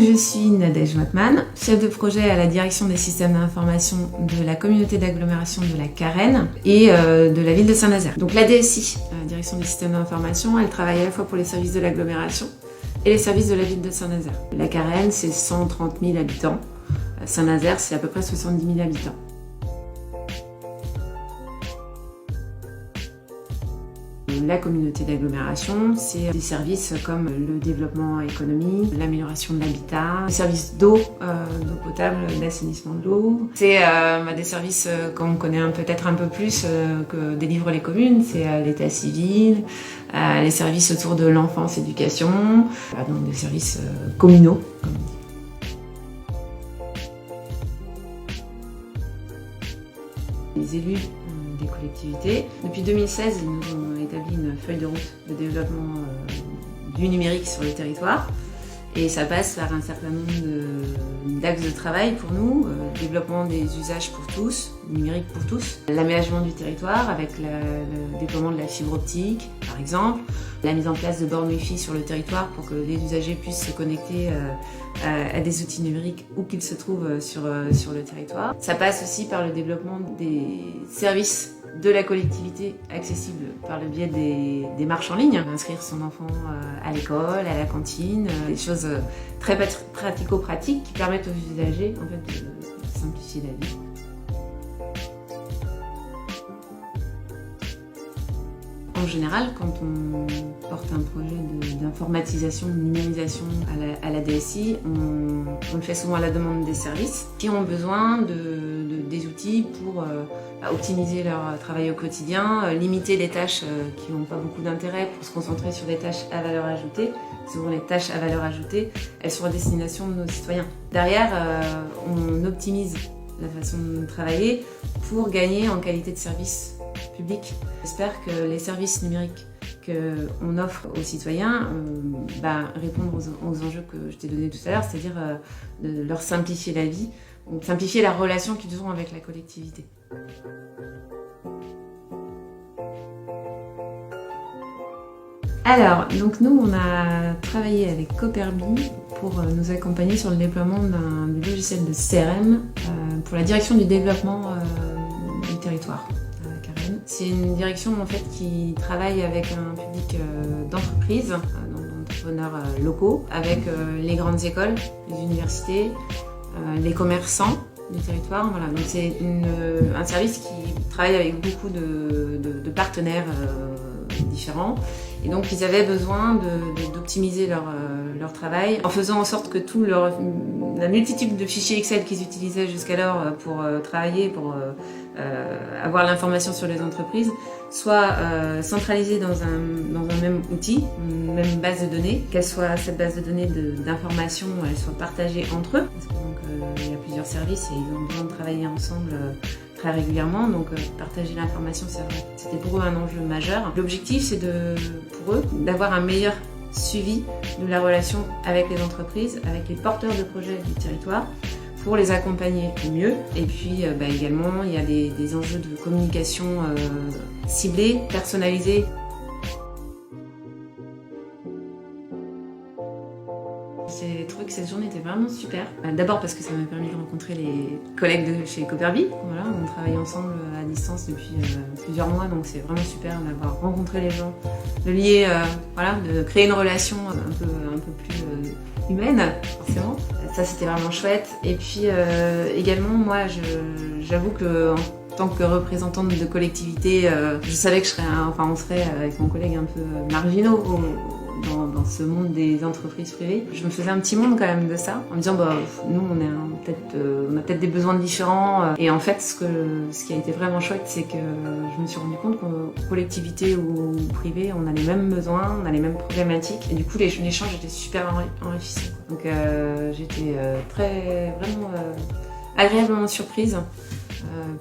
je suis Nadège Watman, chef de projet à la direction des systèmes d'information de la communauté d'agglomération de la Carène et de la ville de Saint-Nazaire. Donc la DSI, la direction des systèmes d'information, elle travaille à la fois pour les services de l'agglomération et les services de la ville de Saint-Nazaire. La Carène, c'est 130 000 habitants. Saint-Nazaire, c'est à peu près 70 000 habitants. La communauté d'agglomération, c'est des services comme le développement économique, l'amélioration de l'habitat, les services d'eau potable, l'assainissement de l'eau. C'est des services qu'on connaît peut-être un peu plus que délivrent les communes, c'est l'état civil, les services autour de l'enfance, éducation, donc des services communaux, comme on dit. Les élus des collectivités. Depuis 2016, ils nous ont établi une feuille de route de développement du numérique sur le territoire. Et ça passe par un certain nombre d'axes de travail pour nous. Développement des usages pour tous, numérique pour tous. L'aménagement du territoire avec le déploiement de la fibre optique, par exemple. La mise en place de bornes Wi-Fi sur le territoire pour que les usagers puissent se connecter à des outils numériques où qu'ils se trouvent sur le territoire. Ça passe aussi par le développement des services de la collectivité accessible par le biais des marches en ligne. Inscrire son enfant à l'école, à la cantine, des choses très pratico-pratiques qui permettent aux usagers en fait, de simplifier la vie. En général, quand on porte un projet d'informatisation, de numérisation à la DSI, on le fait souvent à la demande des services qui ont besoin des outils pour optimiser leur travail au quotidien, limiter les tâches qui n'ont pas beaucoup d'intérêt pour se concentrer sur des tâches à valeur ajoutée. Souvent les tâches à valeur ajoutée, elles sont à destination de nos citoyens. Derrière, on optimise la façon de travailler pour gagner en qualité de service public. J'espère que les services numériques qu'on offre aux citoyens répondent aux enjeux que je t'ai donnés tout à l'heure, c'est-à-dire de leur simplifier la vie, simplifier la relation qu'ils ont avec la collectivité. Alors, donc nous, on a travaillé avec Copperby pour nous accompagner sur le déploiement d'un logiciel de CRM pour la direction du développement du territoire. C'est une direction en fait qui travaille avec un public d'entreprises, d'entrepreneurs locaux, avec les grandes écoles, les universités, les commerçants du territoire. Voilà. Donc c'est un service qui travaille avec beaucoup de partenaires différents. Et donc ils avaient besoin d'optimiser leur travail en faisant en sorte que la multitude de fichiers Excel qu'ils utilisaient jusqu'alors pour travailler, pour avoir l'information sur les entreprises, soit centralisée dans un même outil, une même base de données, cette base de données d'information, elle soit partagée entre eux, parce que donc il y a plusieurs services et ils ont besoin de travailler ensemble très régulièrement, donc partager l'information, c'était pour eux un enjeu majeur. L'objectif, c'est pour eux d'avoir un meilleur suivi de la relation avec les entreprises, avec les porteurs de projets du territoire, pour les accompagner mieux. Et puis également, il y a des enjeux de communication ciblés, personnalisés. J'ai trouvé que cette journée était vraiment super. D'abord parce que ça m'a permis de rencontrer les collègues de chez Copperby. Voilà, on travaille ensemble à distance depuis plusieurs mois, donc c'est vraiment super d'avoir rencontré les gens, de lier, de créer une relation un peu plus humaine, forcément. Ça, c'était vraiment chouette. Et puis également, moi, j'avoue que en tant que représentante de collectivité, je savais que on serait avec mon collègue un peu marginaux dans ce monde des entreprises privées. Je me faisais un petit monde quand même de ça, en me disant nous on a peut-être des besoins différents. Et en fait, ce qui a été vraiment chouette, c'est que je me suis rendu compte qu'en collectivité ou privée, on a les mêmes besoins, on a les mêmes problématiques. Et du coup, l'échange était super enrichissant. Donc j'étais vraiment agréablement surprise.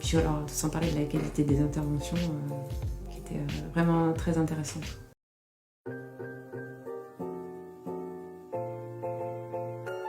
Puis alors, sans parler de la qualité des interventions, qui était vraiment très intéressante.